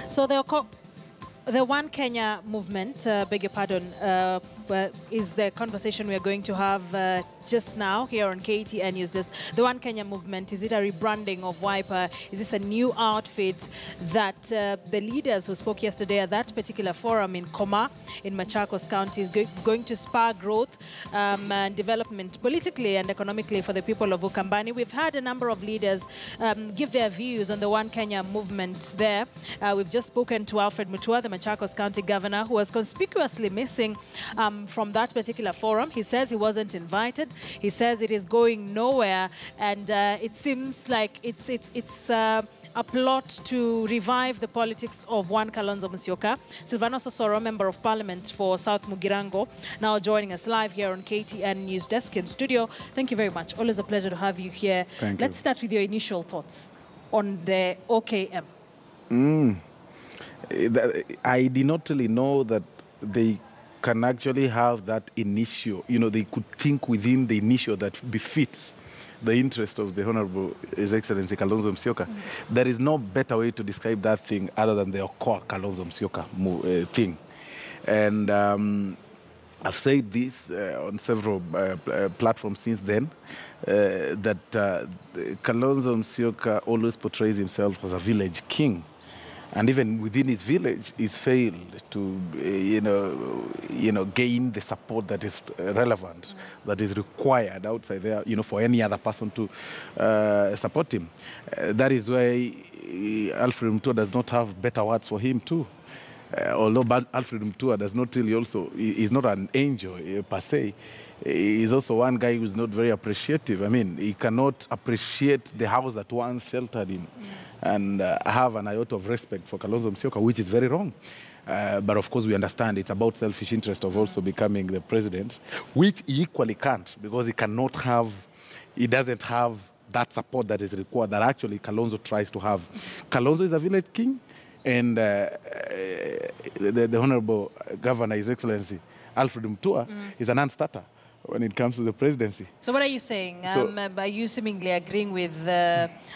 So the One Kenya movement, beg your pardon, is the conversation we are going to have just now here on KTN News. Just the One Kenya movement, is it a rebranding of Wiper? Is this a new outfit that the leaders who spoke yesterday at that particular forum in Koma in Machakos County is going to spur growth and development politically and economically for the people of UKAMBANI? We've had a number of leaders give their views on the One Kenya movement there. We've just spoken to Alfred Mutua, the Machakos County Governor, who was conspicuously missing from that particular forum. He says he wasn't invited. He says it is going nowhere, and it seems like it's a plot to revive the politics of one Kalonzo Musyoka. Silvano Sosoro, Member of Parliament for South Mugirango, now joining us live here on KTN News Desk in studio. Thank you very much. Always a pleasure to have you here. Let's start with your initial thoughts on the OKM. I did not really know that they can actually have that initial, they could think within the initial that befits the interest of the Honorable His Excellency Kalonzo Musyoka. There is no better way to describe that thing other than the core Kalonzo Musyoka thing. And I've said this on several platforms since then, that Kalonzo Musyoka always portrays himself as a village king. And even within his village, he's failed to, gain the support that is relevant, that is required outside there, for any other person to support him. That is why Alfred Mutua does not have better words for him too. Although Alfred Mutua does not really also, he's not an angel per se. He's also one guy who's not very appreciative. I mean, he cannot appreciate the house that once sheltered him and have an iota of respect for Kalonzo Musyoka, which is very wrong. But of course, we understand it's about selfish interest of also becoming the president, which he equally can't, because he doesn't have that support that is required that actually Kalonzo tries to have. Kalonzo is a village king, and the Honorable Governor, His Excellency Alfred Mutua, is a non-starter when it comes to the presidency. So what are you saying? Are you seemingly agreeing with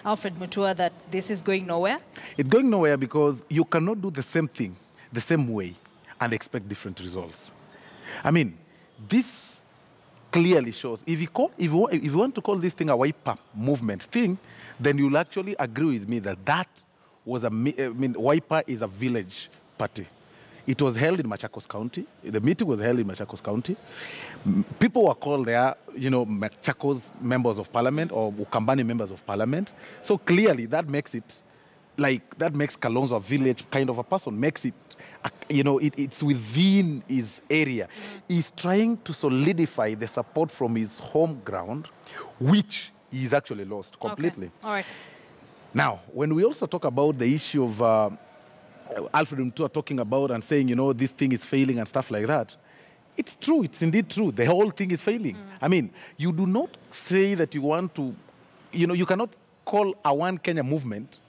Alfred Mutua that this is going nowhere? It's going nowhere because you cannot do the same thing the same way and expect different results. I mean, this clearly shows, if you want to call this thing a Wiper movement thing, then you'll actually agree with me that was Wiper is a village party. It was held in Machakos County. The meeting was held in Machakos County. People were called there, Machakos members of parliament or UKAMBANI members of parliament. So clearly that makes it, that makes Kalonzo a village kind of a person, makes it, it's within his area. He's trying to solidify the support from his home ground, which he's actually lost completely. Okay. All right. Now, when we also talk about the issue of Alfred Mutua talking about and saying, this thing is failing and stuff like that, it's true. It's indeed true. The whole thing is failing. I mean, you do not say that you want to, you cannot call a One Kenya movement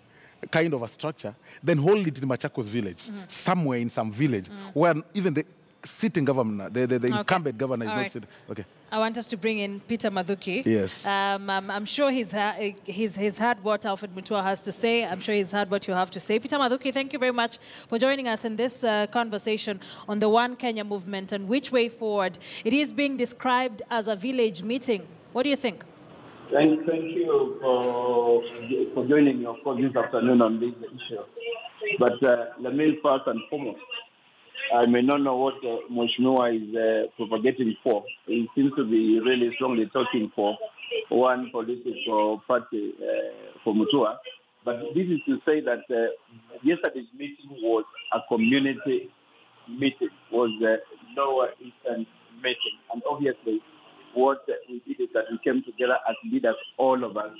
kind of a structure, then hold it in Machakos village, somewhere in some village, where even the sitting governor, the incumbent governor is not sitting. Okay. I want us to bring in Peter Mathuki. Yes. I'm sure he's heard what Alfred Mutua has to say. I'm sure he's heard what you have to say. Peter Mathuki, thank you very much for joining us in this conversation on the One Kenya movement and which way forward. It is being described as a village meeting. What do you think? Thank you for joining me, of course, this afternoon on this issue. But let me first and foremost, I may not know what Mheshimiwa is propagating for. He seems to be really strongly talking for one political party for Mutua. But this is to say that yesterday's meeting was a community meeting, was a Lower Eastern meeting. And obviously, what we did is that we came together as leaders, all of us.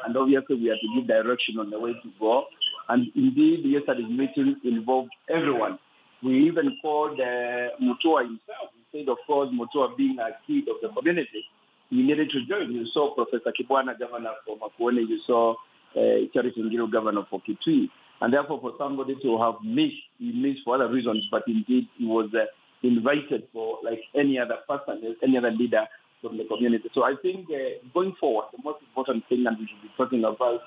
And obviously, we had to give direction on the way to go. And indeed, yesterday's meeting involved everyone. We even called Mutua himself. Instead, of course, Mutua being a kid of the community, he needed to join. You saw Professor Kibwana, governor for Makueni. You saw Charity Ngiru, governor for Kitui. And therefore, for somebody to have missed, he missed for other reasons, but indeed he was invited for like any other person, any other leader from the community. So I think going forward, the most important thing that we should be talking about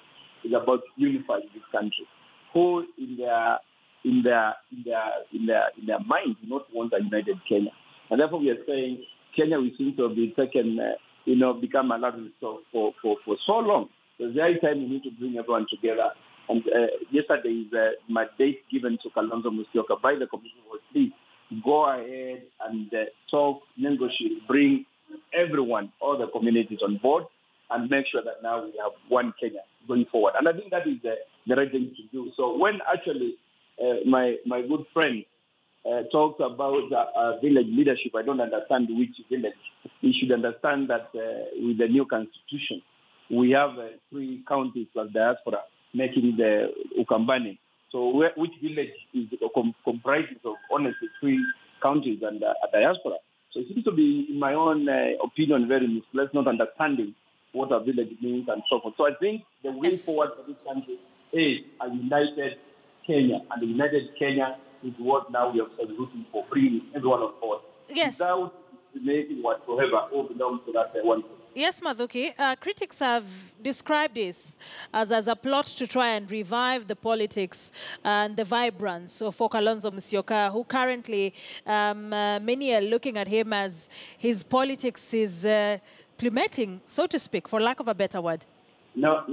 is about unifying this country. Who in their in their mind do not want a united Kenya. And therefore we are saying Kenya we seem to have been taken, become a laughing stock for so long. So it's the right time we need to bring everyone together. And yesterday is my date given to Kalonzo Musyoka by the commission was please go ahead and talk, negotiate, bring everyone, all the communities on board, and make sure that now we have one Kenya going forward. And I think that is the right thing to do. So when actually my good friend talks about village leadership, I don't understand which village. We should understand that with the new constitution, we have 3 counties plus diaspora, making the UKAMBANI. So which village is comprises of honestly 3 counties and a diaspora? So it seems to be, in my own opinion, very misplaced, not understanding what a village means and so forth. So I think the way forward for this country is a united Kenya, and the united Kenya is what now we are looking for, bringing everyone on board. Yes. Without making whatsoever all belongs to that one. Yes, Mathuki. Critics have described this as a plot to try and revive the politics and the vibrance of Kalonzo Musyoka, who currently, many are looking at him as his politics is plummeting, so to speak, for lack of a better word. No,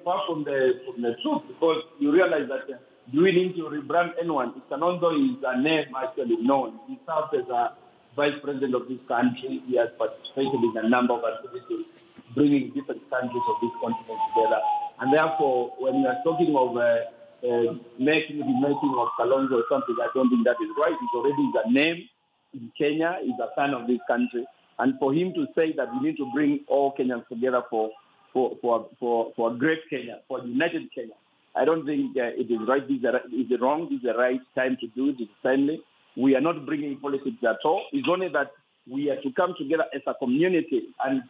far from the truth, because you realize that do we need to rebrand anyone? Kalonzo is a name actually known. He served as a vice president of this country. He has participated in a number of activities, bringing different countries of this continent together. And therefore, when we are talking of remaking of Kalonzo or something, I don't think that is right. It already is a name in Kenya. He's a son of this country. And for him to say that we need to bring all Kenyans together for a great Kenya, for a united Kenya, I don't think it is right. Is it wrong? This is the right time to do it. It's timely. We are not bringing politics at all. It's only that we are to come together as a community and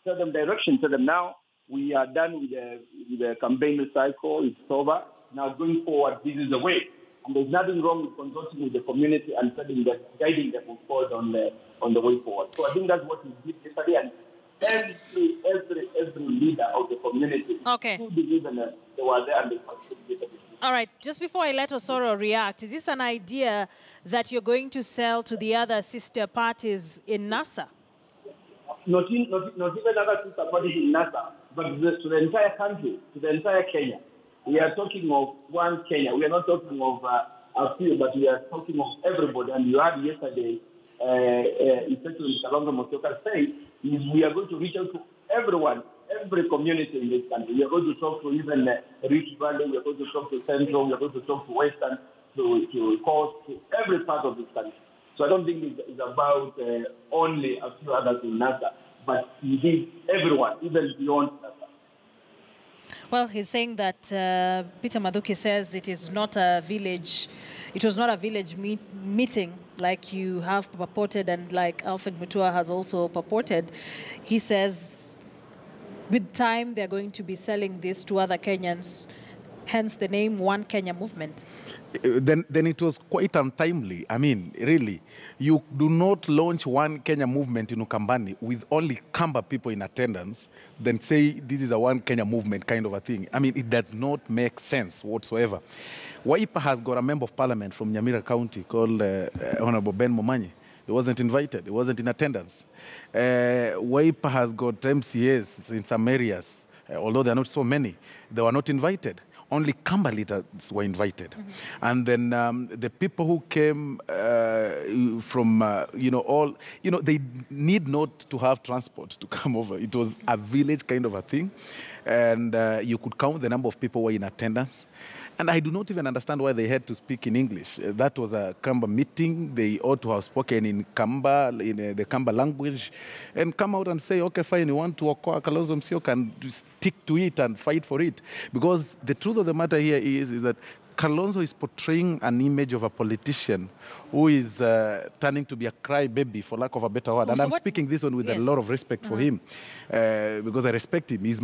tell them direction. Tell them now we are done with the campaign cycle. It's over. Now going forward, this is the way. And there's nothing wrong with consulting with the community and telling them, guiding them forward on the way forward. So I think that's what we did yesterday. And every leader of the community who believe in it, they were there and they participated. All right, just before I let Osoro react, is this an idea that you're going to sell to the other sister parties in NASA? Not even other sister parties in NASA, but to the entire country, to the entire Kenya. We are talking of one Kenya. We are not talking of a few, but we are talking of everybody. And you heard yesterday, especially Kalonzo Musyoka say, we are going to reach out to everyone, every community in this country. We are going to talk to even Rift Valley, we are going to talk to Central, we are going to talk to Western, to Coast, to every part of this country. So I don't think it's about only a few others in NASA, but indeed everyone, even beyond NASA. Well, he's saying that Peter Mathuki says it is not a village, it was not a village meeting like you have purported and like Alfred Mutua has also purported. He says with time they're going to be selling this to other Kenyans, hence the name One Kenya Movement. Then it was quite untimely. I mean, really, you do not launch One Kenya Movement in UKAMBANI with only Kamba people in attendance, then say this is a One Kenya Movement kind of a thing. I mean, it does not make sense whatsoever. Wiper has got a member of parliament from Nyamira County called Honorable Ben Momanyi. He wasn't invited. He wasn't in attendance. Wiper has got MCAs in some areas, although there are not so many. They were not invited. Only Kamba leaders were invited. Mm-hmm. And then the people who came from, they need not to have transport to come over. It was a village kind of a thing. And you could count the number of people who were in attendance. And I do not even understand why they had to speak in English. That was a Kamba meeting. They ought to have spoken in Kamba, in the Kamba language, and come out and say, okay, fine, you want to acquire Kalonzo Musyoka and stick to it and fight for it. Because the truth of the matter here is that Kalonzo is portraying an image of a politician who is turning to be a crybaby, for lack of a better word. And I'm speaking this one with a lot of respect for him, because I respect him. He's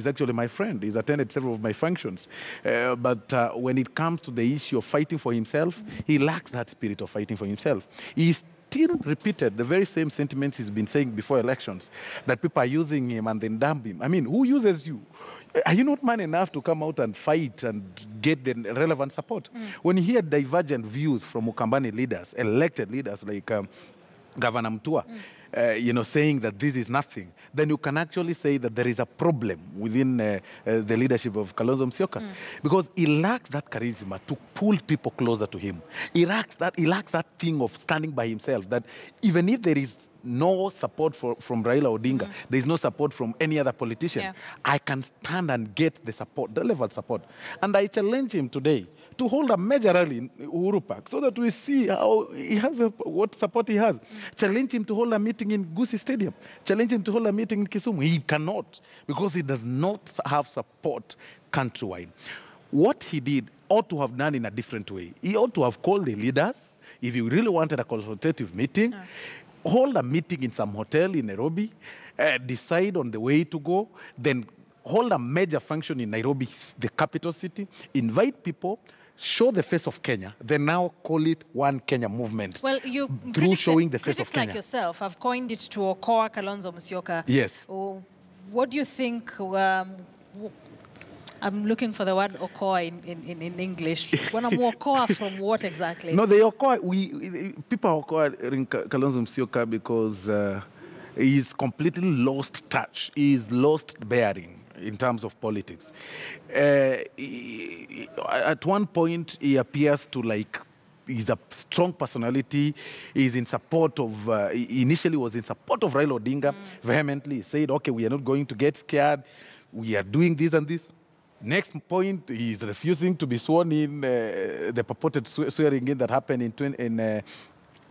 actually my friend. He's attended several of my functions. But when it comes to the issue of fighting for himself, he lacks that spirit of fighting for himself. He still repeated the very same sentiments he's been saying before elections, that people are using him and then dump him. I mean, who uses you? Are you not man enough to come out and fight and get the relevant support? When you hear divergent views from UKAMBANI leaders, elected leaders like Governor Mutua, saying that this is nothing, then you can actually say that there is a problem within the leadership of Kalonzo Musyoka, because he lacks that charisma to pull people closer to him. He lacks that thing of standing by himself, that even if there is no support from Raila Odinga, there is no support from any other politician, I can stand and get the support, the relevant support. And I challenge him today to hold a major rally in Uhuru Park so that we see how he has what support he has. Challenge him to hold a meeting in Gusii Stadium. Challenge him to hold a meeting in Kisumu. He cannot, because he does not have support countrywide. What he did ought to have done in a different way. He ought to have called the leaders, if he really wanted a consultative meeting, hold a meeting in some hotel in Nairobi, decide on the way to go, then hold a major function in Nairobi, the capital city, invite people, show the face of Kenya, then now call it One Kenya movement. Well, through showing the face of Kenya. Critics like yourself have coined it to Okoa Kalonzo Musyoka. Yes. What do you think? I'm looking for the word Okoa in English. When I'm Okoa from what exactly? No, the Okoa, people are Okoa Kalonzo Musyoka because he's completely lost touch. He's lost bearing in terms of politics. At one point, he appears to he's a strong personality. He's in support of, initially was in support of Raila Odinga vehemently. He said, okay, we are not going to get scared. We are doing this and this. Next point, he's refusing to be sworn in, the purported swearing in that happened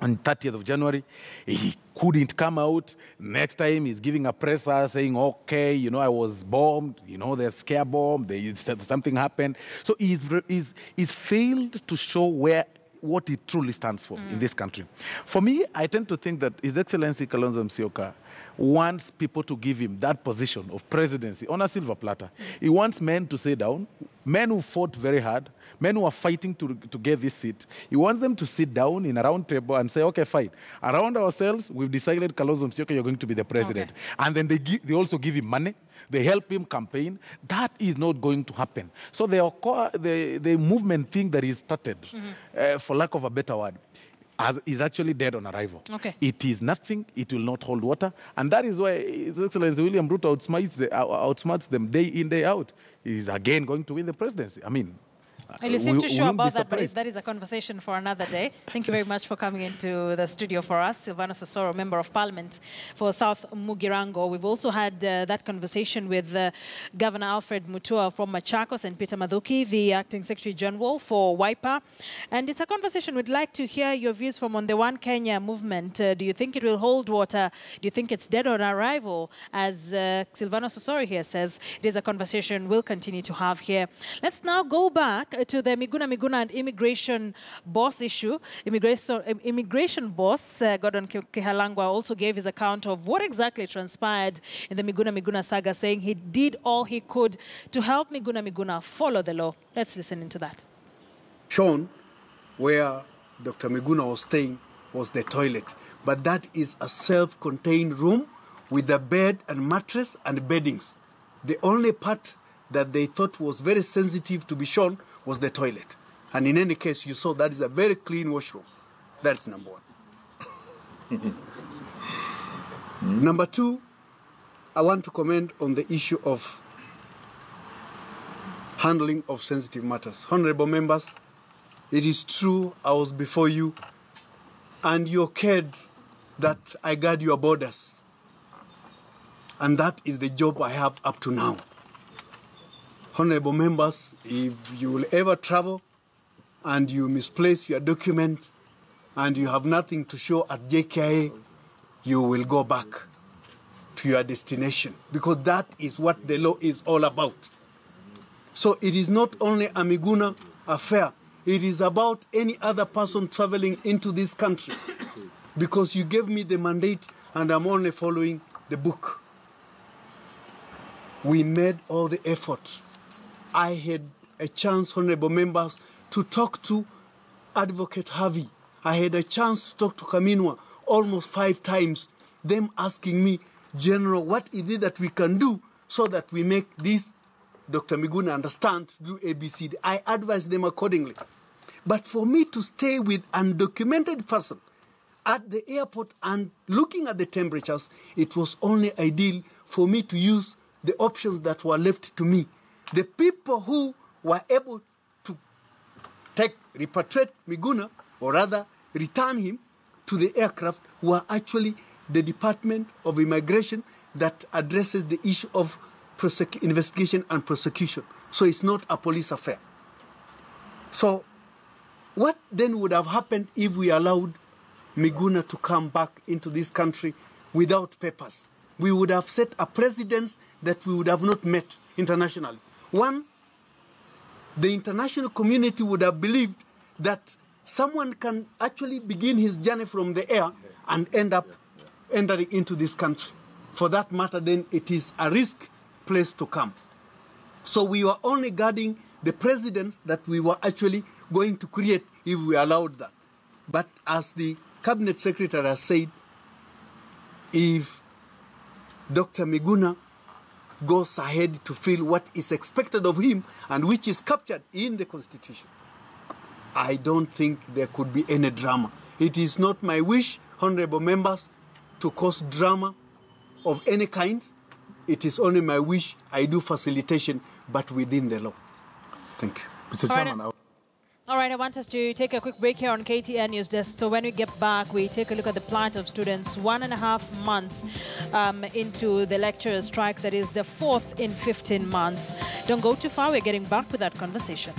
on 30th of January. He couldn't come out. Next time, he's giving a presser saying, okay, I was bombed, there's scare bomb, something happened. So he's failed to show what he truly stands for in this country. For me, I tend to think that His Excellency Kalonzo Musyoka wants people to give him that position of presidency on a silver platter. He wants men to sit down, men who fought very hard, men who are fighting to get this seat. He wants them to sit down in a round table and say, okay, fine. Around ourselves, we've decided, Kalonzo Musyoka, you're going to be the president. Okay. And then they also give him money. They help him campaign. That is not going to happen. So the movement thing that he started, for lack of a better word, is actually dead on arrival. Okay. It is nothing. It will not hold water. And that is why His Excellency William Ruto outsmarts them day in, day out. He's again going to win the presidency. I mean, well, you seem too sure about that, but that is a conversation for another day. Thank you very much for coming into the studio for us. Silvanus Osoro, Member of Parliament for South Mugirango. We've also had that conversation with Governor Alfred Mutua from Machakos and Peter Mathuki, the Acting Secretary General for Wiper. And it's a conversation we'd like to hear your views from on the One Kenya movement. Do you think it will hold water? Do you think it's dead on arrival? As Silvanus Osoro here says, it is a conversation we'll continue to have here. Let's now go back to the Miguna and immigration boss issue. Immigration boss Gordon Kihalangwa also gave his account of what exactly transpired in the Miguna saga, saying he did all he could to help Miguna follow the law. Let's listen into that. Shown where Dr. Miguna was staying was the toilet, but that is a self-contained room with a bed and mattress and beddings. The only part that they thought was very sensitive to be shown was the toilet. And in any case, you saw that is a very clean washroom. That's number one. Number two, I want to comment on the issue of handling of sensitive matters. Honorable members, it is true I was before you and you cared that I guard your borders. And that is the job I have up to now. Honorable members, if you will ever travel and you misplace your document and you have nothing to show at JKIA, you will go back to your destination, because that is what the law is all about. So it is not only a Miguna affair, it is about any other person traveling into this country, because you gave me the mandate and I'm only following the book. We made all the effort. I had a chance, honorable members, to talk to Advocate Harvey. I had a chance to talk to Kaminwa almost 5 times, them asking me, General, what is it that we can do so that we make this Dr. Miguna understand to do ABCD. I advise them accordingly. But for me to stay with undocumented person at the airport and looking at the temperatures, it was only ideal for me to use the options that were left to me. The people who were able to repatriate Miguna, or rather return him to the aircraft, were actually the Department of Immigration that addresses the issue of investigation and prosecution. So it's not a police affair. So what then would have happened if we allowed Miguna to come back into this country without papers? We would have set a precedent that we would have not met internationally. One, the international community would have believed that someone can actually begin his journey from the air and end up entering into this country. For that matter, then it is a risk place to come. So we were only guarding the precedent that we were actually going to create if we allowed that. But as the Cabinet Secretary has said, if Dr. Miguna goes ahead to feel what is expected of him and which is captured in the Constitution, I don't think there could be any drama. It is not my wish, honorable members, to cause drama of any kind. It is only my wish I do facilitation, but within the law. Thank you. Mr. Chairman. All right, I want us to take a quick break here on KTN News Desk. So when we get back, we take a look at the plight of students 1.5 months into the lecturers' strike. That is the 4th in 15 months. Don't go too far. We're getting back with that conversation.